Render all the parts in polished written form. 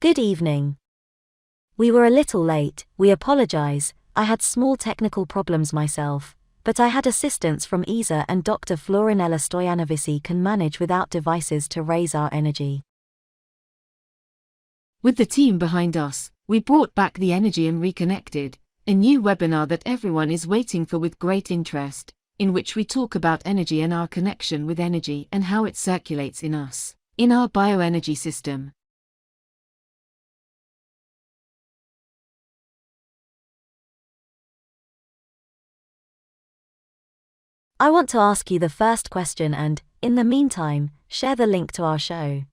Good evening. We were a little late, we apologize. I had small technical problems myself, but I had assistance from Isa and Dr. Florinela Stoianovici can manage without devices to raise our energy. With the team behind us, we brought back the energy and reconnected, a new webinar that everyone is waiting for with great interest, in which we talk about energy and our connection with energy and how it circulates in us, in our bioenergy system. I want to ask you the first question and, in the meantime, share the link to our show.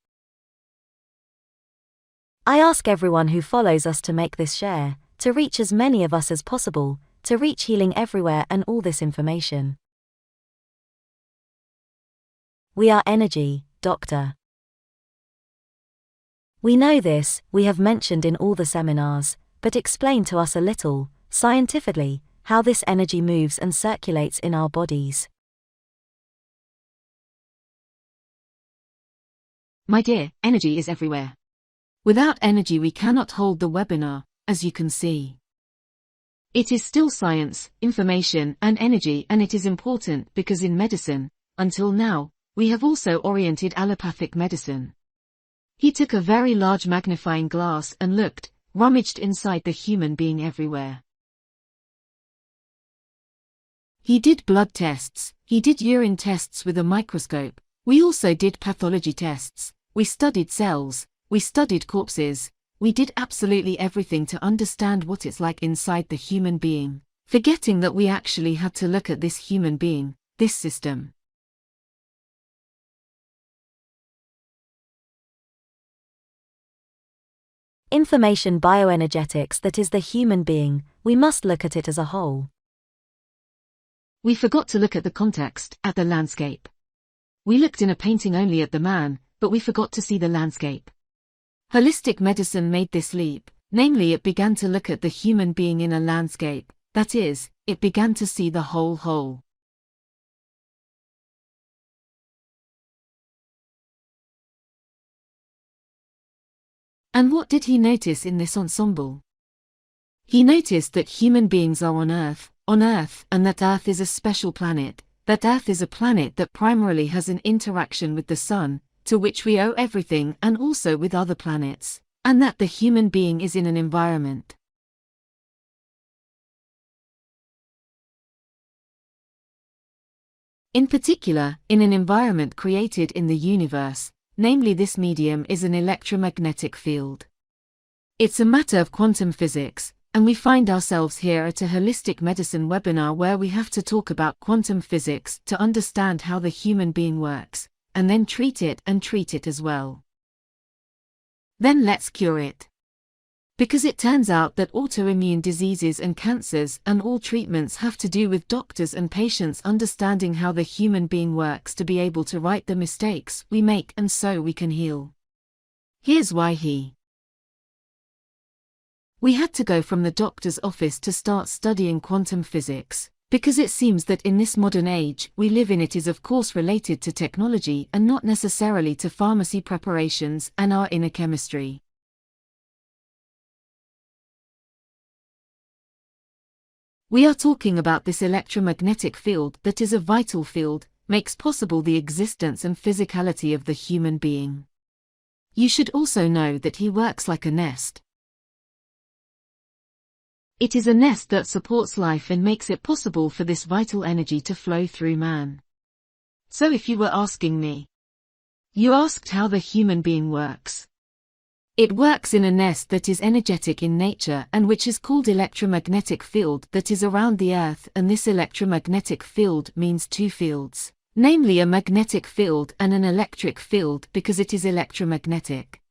I ask everyone who follows us to make this share, to reach as many of us as possible, to reach healing everywhere and all this information. We are energy, Doctor. We know this, we have mentioned in all the seminars, but explain to us a little, scientifically, how this energy moves and circulates in our bodies. My dear, energy is everywhere. Without energy we cannot hold the webinar, as you can see. It is still science, information and energy, and it is important because in medicine, until now, we have also oriented allopathic medicine. He took a very large magnifying glass and looked, rummaged inside the human being everywhere. He did blood tests, he did urine tests with a microscope, we also did pathology tests, we studied cells, we studied corpses, we did absolutely everything to understand what it's like inside the human being, forgetting that we actually had to look at this human being, this system. Information bioenergetics, that is the human being, we must look at it as a whole. We forgot to look at the context, at the landscape. We looked in a painting only at the man, but we forgot to see the landscape. Holistic medicine made this leap, namely it began to look at the human being in a landscape, that is, it began to see the whole. And what did he notice in this ensemble? He noticed that human beings are on Earth, and that Earth is a special planet, that Earth is a planet that primarily has an interaction with the Sun, to which we owe everything, and also with other planets, and that the human being is in an environment. In particular, in an environment created in the universe, namely this medium is an electromagnetic field. It's a matter of quantum physics, and we find ourselves here at a holistic medicine webinar where we have to talk about quantum physics to understand how the human being works, and then treat it as well. Then let's cure it. Because it turns out that autoimmune diseases and cancers and all treatments have to do with doctors and patients understanding how the human being works to be able to right the mistakes we make and so we can heal. Here's why we had to go from the doctor's office to start studying quantum physics, because it seems that in this modern age we live in it is of course related to technology and not necessarily to pharmacy preparations and our inner chemistry. We are talking about this electromagnetic field that is a vital field, makes possible the existence and physicality of the human being. You should also know that he works like a nest. It is a nest that supports life and makes it possible for this vital energy to flow through man. So if you were asking me, you asked how the human being works. It works in a nest that is energetic in nature and which is called electromagnetic field that is around the Earth, and this electromagnetic field means two fields, namely a magnetic field and an electric field because it is electromagnetic.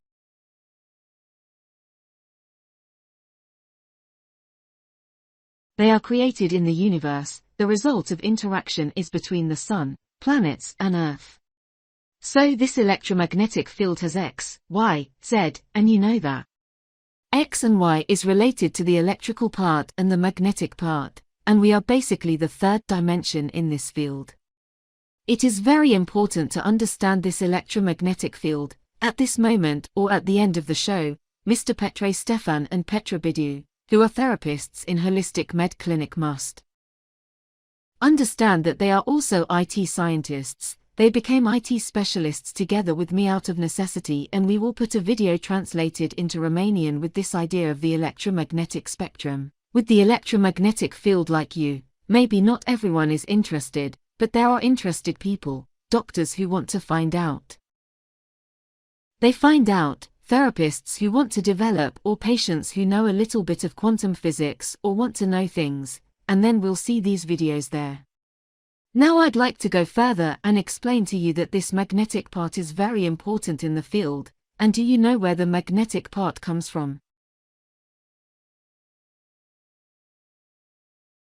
They are created in the universe, the result of interaction is between the Sun, planets and Earth. So this electromagnetic field has X, Y, Z, and you know that. X and Y is related to the electrical part and the magnetic part, and we are basically the third dimension in this field. It is very important to understand this electromagnetic field, at this moment or at the end of the show, Mr. Petre Stefan and Petra Bidu, who are therapists in Holistic Med Clinic must understand that they are also IT scientists. They became IT specialists together with me out of necessity, and we will put a video translated into Romanian with this idea of the electromagnetic spectrum, with the electromagnetic field like you. Maybe not everyone is interested, but there are interested people, doctors who want to find out. They find out, therapists who want to develop, or patients who know a little bit of quantum physics or want to know things, and then we'll see these videos there. Now I'd like to go further and explain to you that this magnetic part is very important in the field, and do you know where the magnetic part comes from?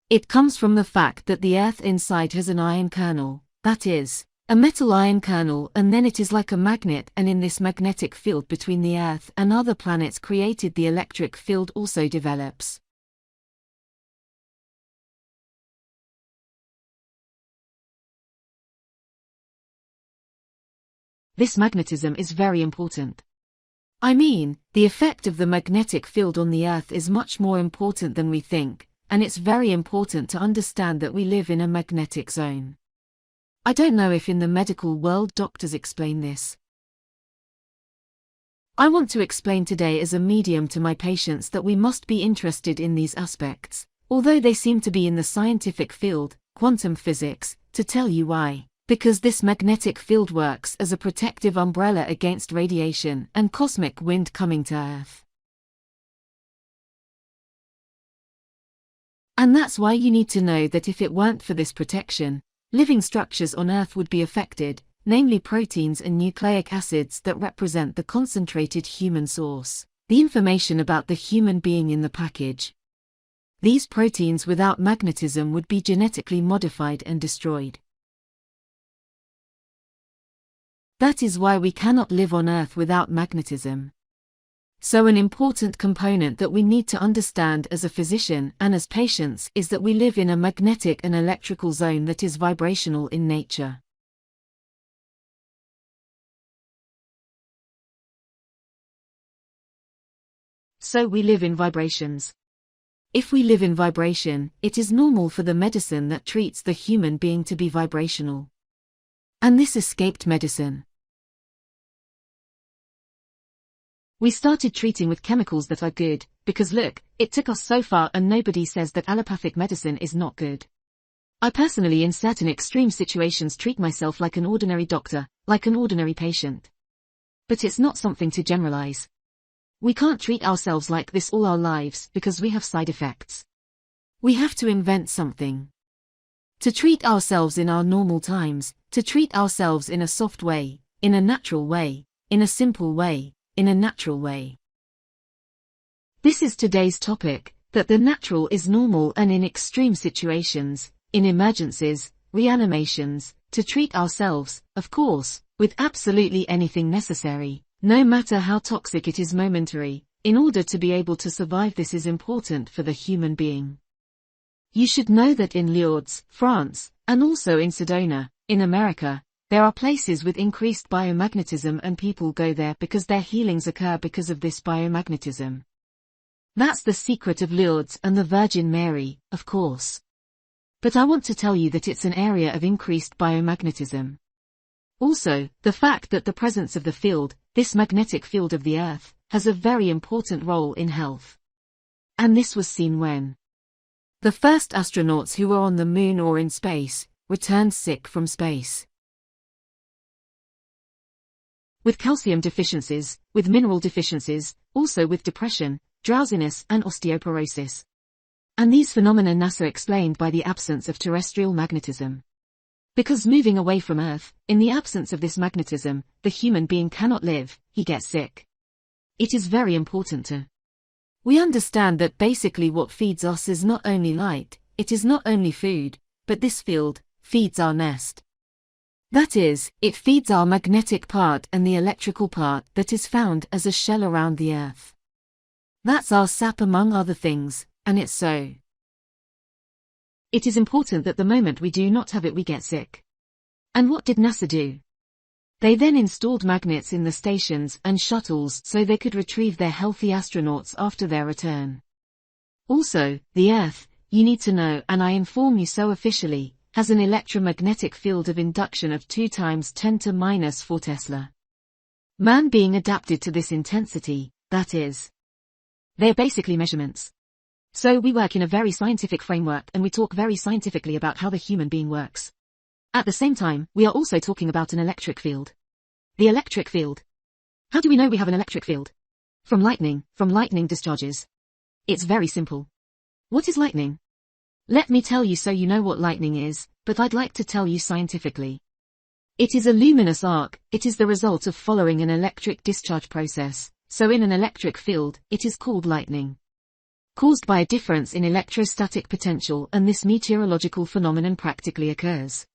It comes from the fact that the Earth inside has an iron kernel, that is, a metal iron kernel, and then it is like a magnet, and in this magnetic field between the Earth and other planets created, the electric field also develops. This magnetism is very important. I mean, the effect of the magnetic field on the Earth is much more important than we think, and it's very important to understand that we live in a magnetic zone. I don't know if in the medical world doctors explain this. I want to explain today as a medium to my patients that we must be interested in these aspects, although they seem to be in the scientific field, quantum physics, to tell you why. Because this magnetic field works as a protective umbrella against radiation and cosmic wind coming to Earth. And that's why you need to know that if it weren't for this protection, living structures on Earth would be affected, namely proteins and nucleic acids that represent the concentrated human source, the information about the human being in the package. These proteins without magnetism would be genetically modified and destroyed. That is why we cannot live on Earth without magnetism. So an important component that we need to understand as a physician and as patients is that we live in a magnetic and electrical zone that is vibrational in nature. So we live in vibrations. If we live in vibration, it is normal for the medicine that treats the human being to be vibrational. And this escaped medicine. We started treating with chemicals that are good, because look, it took us so far, and nobody says that allopathic medicine is not good. I personally in certain extreme situations treat myself like an ordinary doctor, like an ordinary patient. But it's not something to generalize. We can't treat ourselves like this all our lives because we have side effects. We have to invent something. To treat ourselves in our normal times, to treat ourselves in a soft way, in a natural way, in a simple way, in a natural way. This is today's topic, that the natural is normal, and in extreme situations, in emergencies, reanimations, to treat ourselves, of course, with absolutely anything necessary, no matter how toxic it is momentary, in order to be able to survive. This is important for the human being. You should know that in Lourdes, France, and also in Sedona, in America, there are places with increased biomagnetism, and people go there because their healings occur because of this biomagnetism. That's the secret of Lourdes and the Virgin Mary, of course. But I want to tell you that it's an area of increased biomagnetism. Also, the fact that the presence of the field, this magnetic field of the Earth, has a very important role in health. And this was seen when the first astronauts who were on the moon or in space returned sick from space. With calcium deficiencies, with mineral deficiencies, also with depression, drowsiness and osteoporosis. And these phenomena NASA explained by the absence of terrestrial magnetism. Because moving away from Earth, in the absence of this magnetism, the human being cannot live, he gets sick. It is very important to we understand that basically what feeds us is not only light, it is not only food, but this field feeds our nest. That is, it feeds our magnetic part and the electrical part that is found as a shell around the Earth. That's our sap among other things, and it's so. It is important that the moment we do not have it we get sick. And what did NASA do? They then installed magnets in the stations and shuttles so they could retrieve their healthy astronauts after their return. Also, the Earth, you need to know, and I inform you so officially, has an electromagnetic field of induction of 2 times 10 to minus 4 Tesla. Man being adapted to this intensity, that is. They're basically measurements. So we work in a very scientific framework and we talk very scientifically about how the human being works. At the same time, we are also talking about an electric field. The electric field. How do we know we have an electric field? From lightning discharges. It's very simple. What is lightning? Let me tell you so you know what lightning is, but I'd like to tell you scientifically. It is a luminous arc, it is the result of following an electric discharge process, so in an electric field, it is called lightning. Caused by a difference in electrostatic potential, and this meteorological phenomenon practically occurs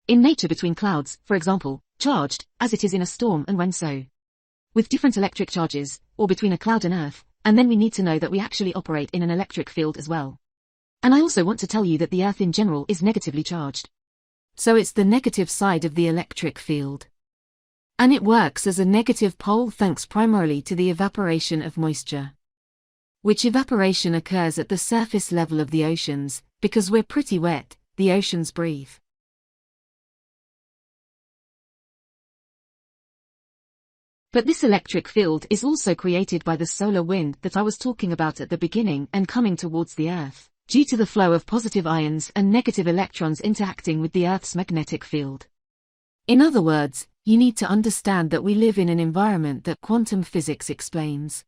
in nature between clouds, for example, charged, as it is in a storm and when so. With different electric charges, or between a cloud and Earth, and then we need to know that we actually operate in an electric field as well. And I also want to tell you that the Earth in general is negatively charged. So it's the negative side of the electric field. And it works as a negative pole thanks primarily to the evaporation of moisture. Which evaporation occurs at the surface level of the oceans, because we're pretty wet, the oceans breathe. But this electric field is also created by the solar wind that I was talking about at the beginning and coming towards the Earth, due to the flow of positive ions and negative electrons interacting with the Earth's magnetic field. In other words, you need to understand that we live in an environment that quantum physics explains.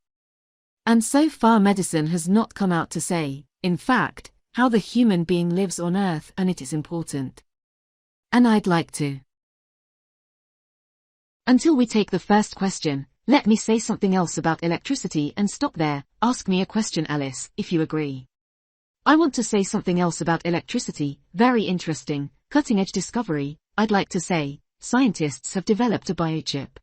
And so far medicine has not come out to say, in fact, how the human being lives on Earth, and it is important. And I'd like to. Until we take the first question, let me say something else about electricity and stop there. Ask me a question, Alice, if you agree. I want to say something else about electricity, very interesting, cutting-edge discovery. I'd like to say, scientists have developed a biochip.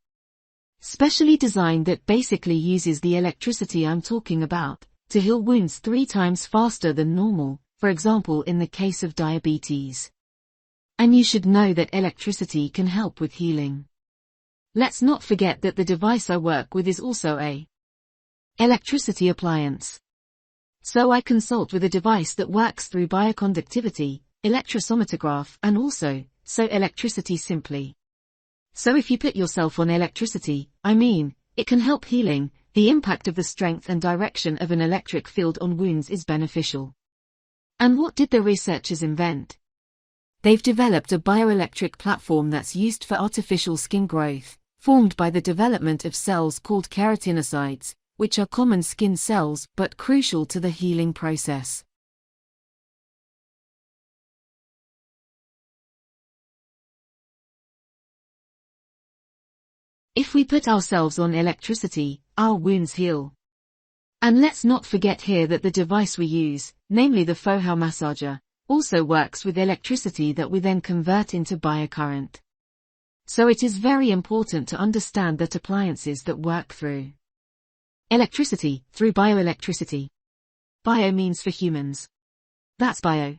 Specially designed that basically uses the electricity I'm talking about, to heal wounds 3 times faster than normal, for example in the case of diabetes. And you should know that electricity can help with healing. Let's not forget that the device I work with is also a electricity appliance. So I consult with a device that works through bioconductivity, electrosomatograph, and also, so electricity simply. So if you put yourself on electricity, it can help healing. The impact of the strength and direction of an electric field on wounds is beneficial. And what did the researchers invent? They've developed a bioelectric platform that's used for artificial skin growth, formed by the development of cells called keratinocytes, which are common skin cells but crucial to the healing process. If we put ourselves on electricity, our wounds heal. And let's not forget here that the device we use, namely the Fohau massager, also works with electricity that we then convert into biocurrent. So it is very important to understand that appliances that work through electricity, through bioelectricity. Bio means for humans. That's bio.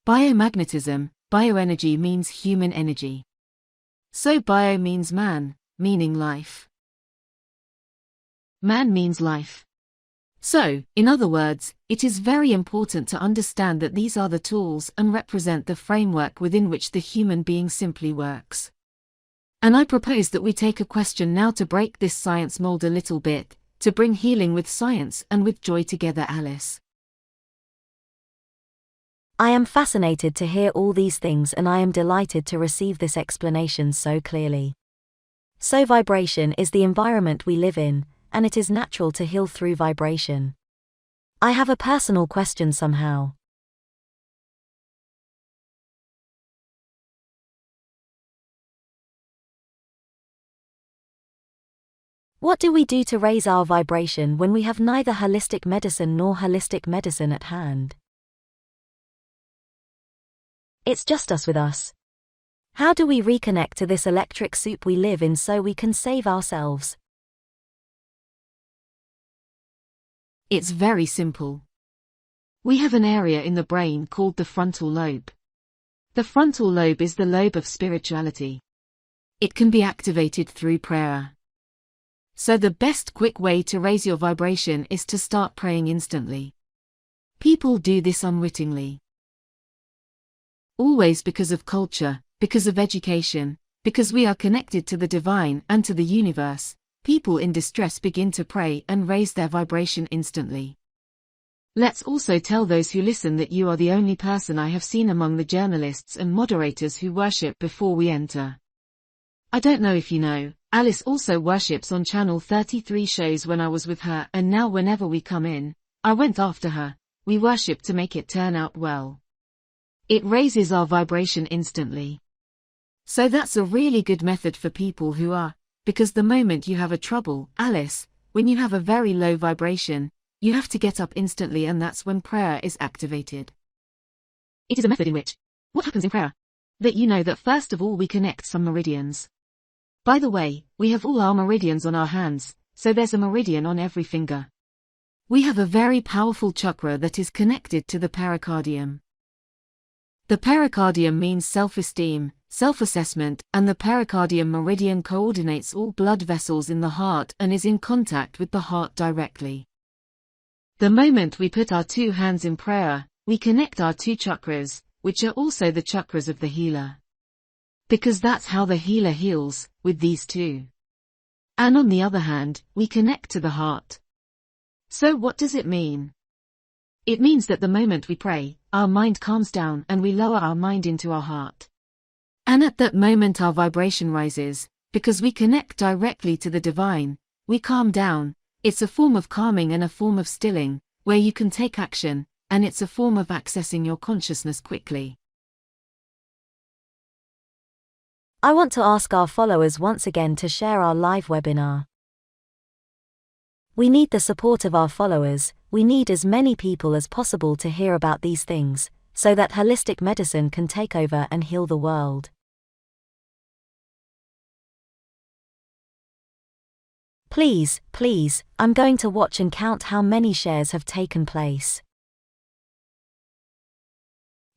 Biomagnetism, bioenergy means human energy. So bio means man, meaning life. Man means life. So, in other words, it is very important to understand that these are the tools and represent the framework within which the human being simply works. And I propose that we take a question now to break this science mold a little bit, to bring healing with science and with joy together, Alice. I am fascinated to hear all these things, and I am delighted to receive this explanation so clearly. So vibration is the environment we live in, and it is natural to heal through vibration. I have a personal question somehow. What do we do to raise our vibration when we have neither holistic medicine nor holistic medicine at hand? It's just us with us. How do we reconnect to this electric soup we live in so we can save ourselves? It's very simple. We have an area in the brain called the frontal lobe. The frontal lobe is the lobe of spirituality. It can be activated through prayer. So the best quick way to raise your vibration is to start praying instantly. People do this unwittingly. Always because of culture, because of education, because we are connected to the divine and to the universe, people in distress begin to pray and raise their vibration instantly. Let's also tell those who listen that you are the only person I have seen among the journalists and moderators who worship before we enter. I don't know if you know, Alice also worships on Channel 33 shows when I was with her, and now whenever we come in, I went after her, we worship to make it turn out well. It raises our vibration instantly. So that's a really good method for people who are, because the moment you have a trouble, Alice, when you have a very low vibration, you have to get up instantly, and that's when prayer is activated. It is a method in which, what happens in prayer? That you know that first of all we connect some meridians. By the way, we have all our meridians on our hands, so there's a meridian on every finger. We have a very powerful chakra that is connected to the pericardium. The pericardium means self-esteem, self-assessment, and the pericardium meridian coordinates all blood vessels in the heart and is in contact with the heart directly. The moment we put our two hands in prayer, we connect our two chakras, which are also the chakras of the healer. Because that's how the healer heals, with these two. And on the other hand, we connect to the heart. So what does it mean? It means that the moment we pray, our mind calms down and we lower our mind into our heart. And at that moment our vibration rises, because we connect directly to the divine, we calm down. It's a form of calming and a form of stilling, where you can take action, and it's a form of accessing your consciousness quickly. I want to ask our followers once again to share our live webinar. We need the support of our followers. We need as many people as possible to hear about these things, so that holistic medicine can take over and heal the world. Please, I'm going to watch and count how many shares have taken place.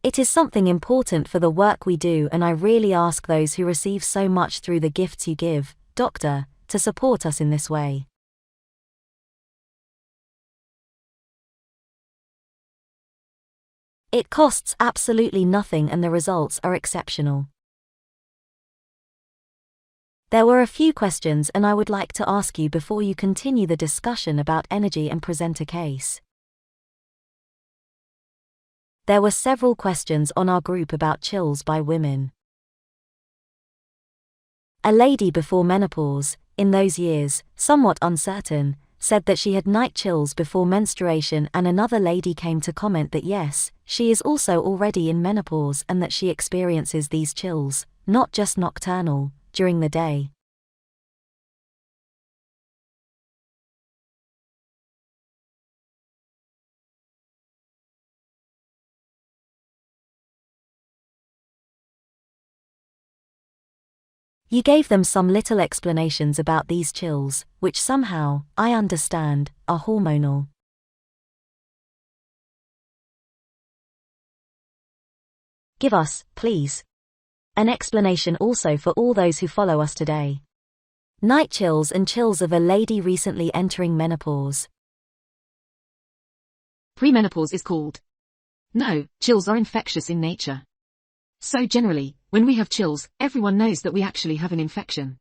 It is something important for the work we do, and I really ask those who receive so much through the gifts you give, Doctor, to support us in this way. It costs absolutely nothing and the results are exceptional. There were a few questions and I would like to ask you before you continue the discussion about energy and present a case. There were several questions on our group about chills by women. A lady before menopause, in those years, somewhat uncertain, said that she had night chills before menstruation, and another lady came to comment that yes, she is also already in menopause and that she experiences these chills, not just nocturnal, during the day. You gave them some little explanations about these chills, which somehow, I understand, are hormonal. Give us, please, an explanation also for all those who follow us today. Night chills and chills of a lady recently entering menopause. Premenopause is called. No, chills are infectious in nature. So generally, when we have chills, everyone knows that we actually have an infection.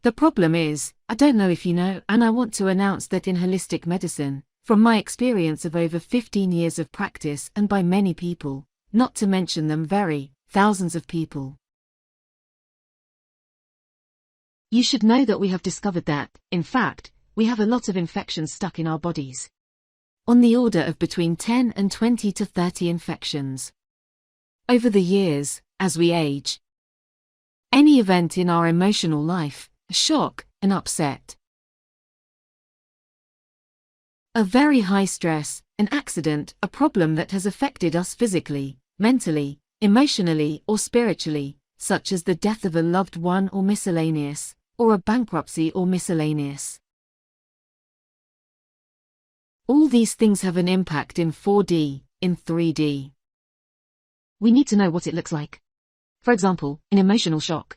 The problem is, I don't know if you know, and I want to announce that in holistic medicine, from my experience of over 15 years of practice and by many people, not to mention them thousands of people. You should know that we have discovered that, in fact, we have a lot of infections stuck in our bodies. On the order of between 10 and 20 to 30 infections. Over the years, as we age. Any event in our emotional life, a shock, an upset. A very high stress, an accident, a problem that has affected us physically, mentally, emotionally or spiritually, such as the death of a loved one or miscellaneous, or a bankruptcy or miscellaneous. All these things have an impact in 4D, in 3D. We need to know what it looks like. For example, an emotional shock.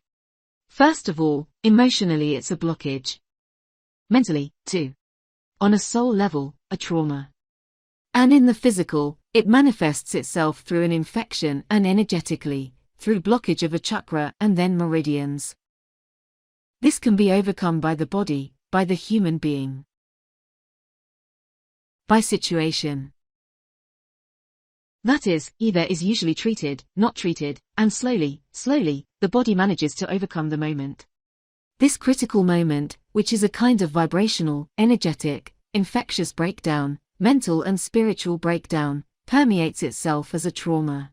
First of all, emotionally it's a blockage. Mentally, too. On a soul level, a trauma. And in the physical, it manifests itself through an infection and energetically, through blockage of a chakra and then meridians. This can be overcome by the body, by the human being. By situation. That is, either is usually treated, not treated, and slowly, the body manages to overcome the moment. This critical moment, which is a kind of vibrational, energetic, infectious breakdown, mental and spiritual breakdown, permeates itself as a trauma.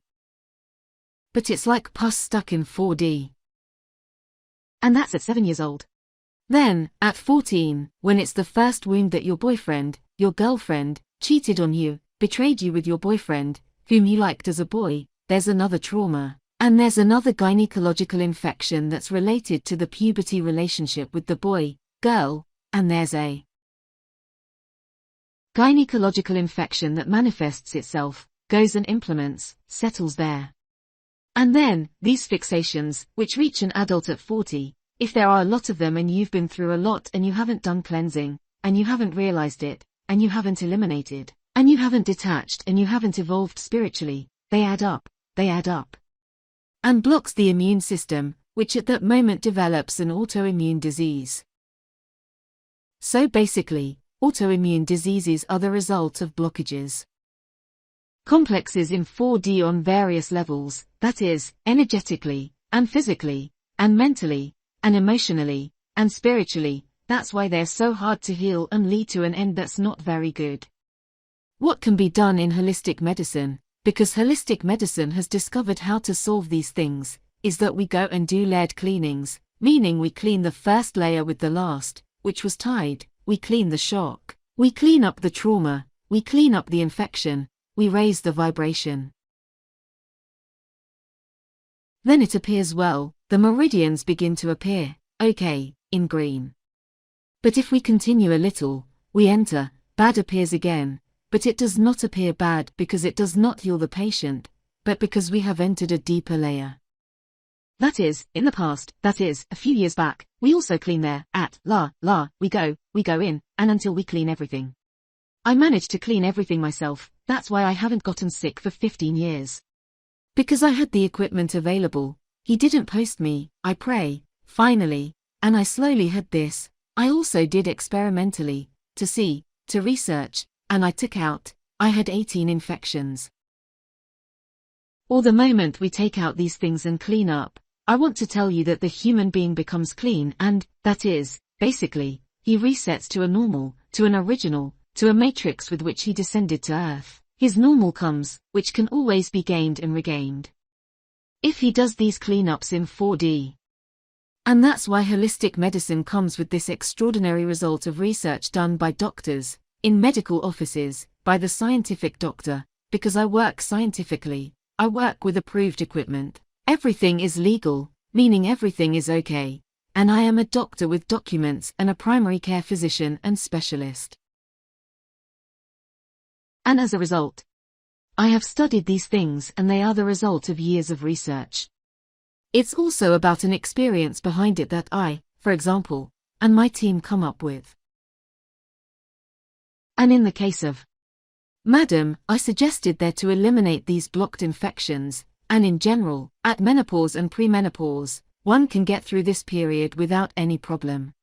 But it's like pus stuck in 4D. And that's at 7 years old. Then, at 14, when it's the first wound that your boyfriend, your girlfriend, cheated on you, betrayed you with your boyfriend, whom you liked as a boy, there's another trauma. And there's another gynecological infection that's related to the puberty relationship with the boy, girl, and there's a gynecological infection that manifests itself, goes and implements, settles there. And then, these fixations, which reach an adult at 40, if there are a lot of them and you've been through a lot and you haven't done cleansing, and you haven't realized it, and you haven't eliminated, and you haven't detached and you haven't evolved spiritually, they add up. And blocks the immune system, which at that moment develops an autoimmune disease. So basically, autoimmune diseases are the result of blockages. Complexes in 4D on various levels, that is, energetically, and physically, and mentally, and emotionally, and spiritually, that's why they're so hard to heal and lead to an end that's not very good. What can be done in holistic medicine? Because holistic medicine has discovered how to solve these things, is that we go and do layered cleanings, meaning we clean the first layer with the last, which was tied, we clean the shock, we clean up the trauma, we clean up the infection, we raise the vibration. Then it appears well, the meridians begin to appear, okay, in green. But if we continue a little, we enter, bad appears again. But it does not appear bad because it does not heal the patient, but because we have entered a deeper layer. That is, in the past, that is, a few years back, we also clean there, we go in, and until we clean everything. I managed to clean everything myself, that's why I haven't gotten sick for 15 years. Because I had the equipment available, he didn't post me, I pray, finally, and I slowly had this, I also did experimentally, to see, to research, and I had 18 infections. Or the moment we take out these things and clean up, I want to tell you that the human being becomes clean and, that is, basically, he resets to a normal, to an original, to a matrix with which he descended to earth. His normal comes, which can always be gained and regained. If he does these cleanups in 4D. And that's why holistic medicine comes with this extraordinary result of research done by doctors, in medical offices, by the scientific doctor, because I work scientifically, I work with approved equipment, everything is legal, meaning everything is okay, and I am a doctor with documents and a primary care physician and specialist. And as a result, I have studied these things and they are the result of years of research. It's also about an experience behind it that I, for example, and my team come up with. And in the case of Madam, I suggested there to eliminate these blocked infections, and in general, at menopause and premenopause, one can get through this period without any problem.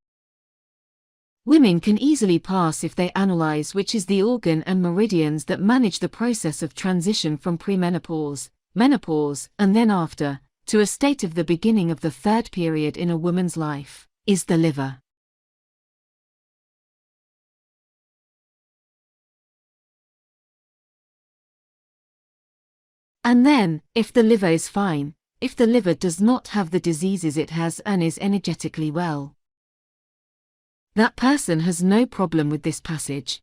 Women can easily pass if they analyze which is the organ and meridians that manage the process of transition from premenopause, menopause, and then after, to a state of the beginning of the third period in a woman's life, is the liver. And then, if the liver is fine, if the liver does not have the diseases it has and is energetically well, that person has no problem with this passage.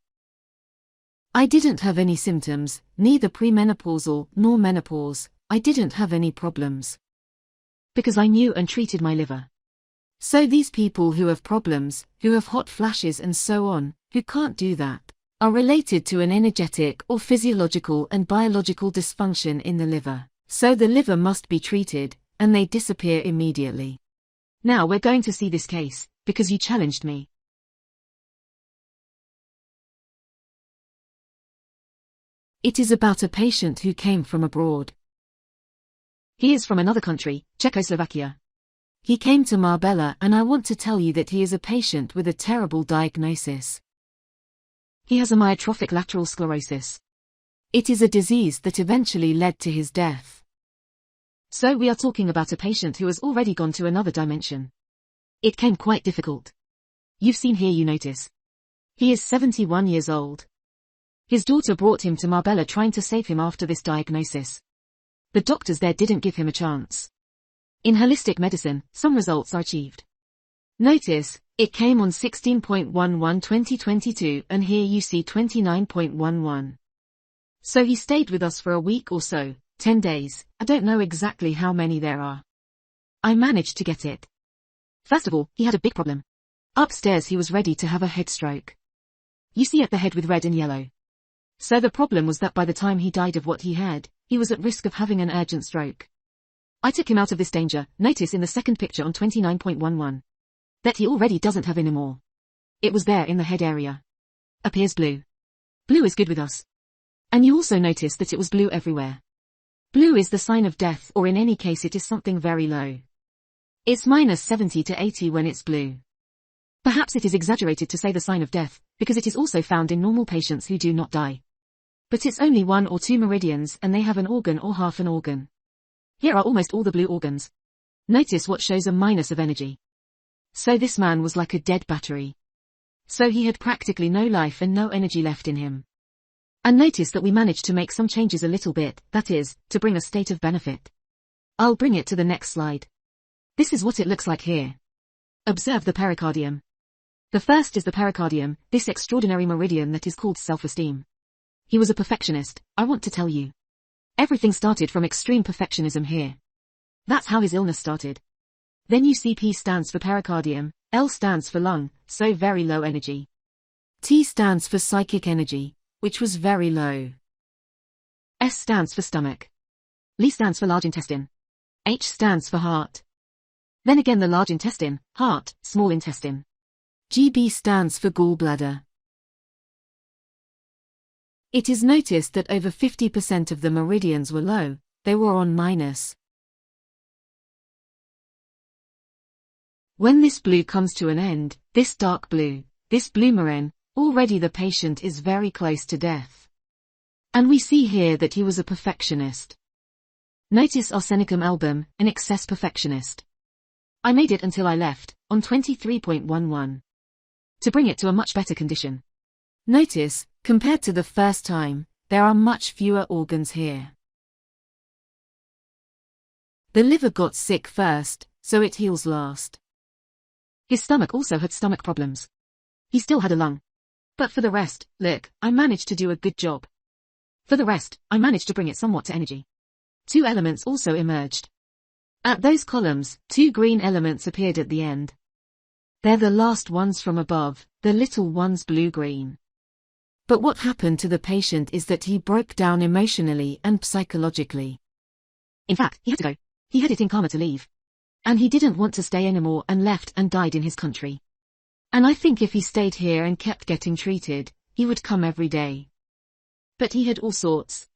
I didn't have any symptoms, neither premenopausal nor menopause, I didn't have any problems. Because I knew and treated my liver. So these people who have problems, who have hot flashes and so on, who can't do that, are related to an energetic or physiological and biological dysfunction in the liver. So the liver must be treated, and they disappear immediately. Now we're going to see this case, because you challenged me. It is about a patient who came from abroad. He is from another country, Czechoslovakia. He came to Marbella, and I want to tell you that he is a patient with a terrible diagnosis. He has a myotrophic lateral sclerosis. It is a disease that eventually led to his death. So we are talking about a patient who has already gone to another dimension. It came quite difficult. You've seen here, you notice. He is 71 years old. His daughter brought him to Marbella trying to save him after this diagnosis. The doctors there didn't give him a chance. In holistic medicine, some results are achieved. Notice, it came on 16.11/2022 and here you see 29.11. So he stayed with us for a week or so, 10 days, I don't know exactly how many there are. I managed to get it. First of all, he had a big problem. Upstairs he was ready to have a head stroke. You see at the head with red and yellow. So the problem was that by the time he died of what he had, he was at risk of having an urgent stroke. I took him out of this danger. Notice in the second picture on 29.11 that he already doesn't have anymore. It was there in the head area. Appears blue. Blue is good with us. And you also notice that it was blue everywhere. Blue is the sign of death, or in any case it is something very low. It's -70 to 80 when it's blue. Perhaps it is exaggerated to say the sign of death, because it is also found in normal patients who do not die. But it's only 1 or 2 meridians and they have an organ or half an organ. Here are almost all the blue organs. Notice what shows a minus of energy. So this man was like a dead battery. So he had practically no life and no energy left in him. And notice that we managed to make some changes a little bit, that is, to bring a state of benefit. I'll bring it to the next slide. This is what it looks like here. Observe the pericardium. The first is the pericardium, this extraordinary meridian that is called self-esteem. He was a perfectionist, I want to tell you. Everything started from extreme perfectionism here. That's how his illness started. Then you see P stands for pericardium, L stands for lung, so very low energy. T stands for psychic energy, which was very low. S stands for stomach. L stands for large intestine. H stands for heart. Then again the large intestine, heart, small intestine. GB stands for gallbladder. It is noticed that over 50% of the meridians were low, they were on minus. When this blue comes to an end, this dark blue, this blue meridian, already the patient is very close to death. And we see here that he was a perfectionist. Notice arsenicum album, an excess perfectionist. I made it until I left, on 23.11. To bring it to a much better condition. Notice, compared to the first time, there are much fewer organs here. The liver got sick first, so it heals last. His stomach also had stomach problems. He still had a lung. But for the rest, look, I managed to do a good job. For the rest, I managed to bring it somewhat to energy. 2 elements also emerged. At those columns, 2 green elements appeared at the end. They're the last ones from above, the little ones blue-green. But what happened to the patient is that he broke down emotionally and psychologically. In fact, he had to go. He had it in karma to leave. And he didn't want to stay anymore and left and died in his country. And I think if he stayed here and kept getting treated, he would come every day. But he had all sorts.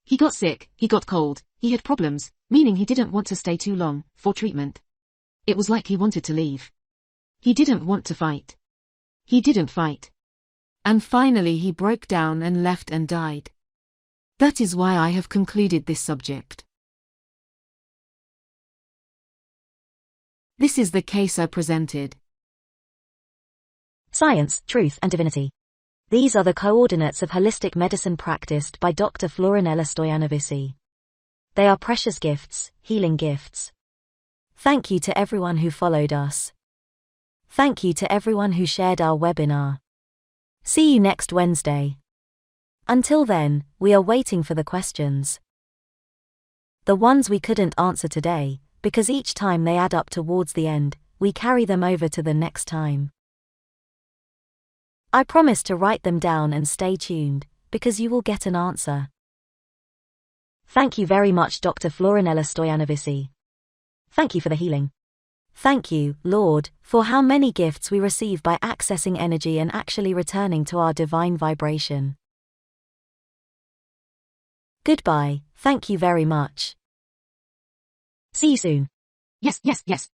He got sick, he got cold, he had problems, meaning he didn't want to stay too long, for treatment. It was like he wanted to leave. He didn't want to fight. He didn't fight. And finally he broke down and left and died. That is why I have concluded this subject. This is the case I presented. Science, truth and divinity. These are the coordinates of holistic medicine practiced by Dr. Florinela Stoianovici. They are precious gifts, healing gifts. Thank you to everyone who followed us. Thank you to everyone who shared our webinar. See you next Wednesday. Until then, we are waiting for the questions. The ones we couldn't answer today, because each time they add up towards the end, we carry them over to the next time. I promise to write them down and stay tuned, because you will get an answer. Thank you very much, Dr. Florinela Stoianovici. Thank you for the healing. Thank you, Lord, for how many gifts we receive by accessing energy and actually returning to our divine vibration. Goodbye, thank you very much. See you soon. Yes, yes, yes.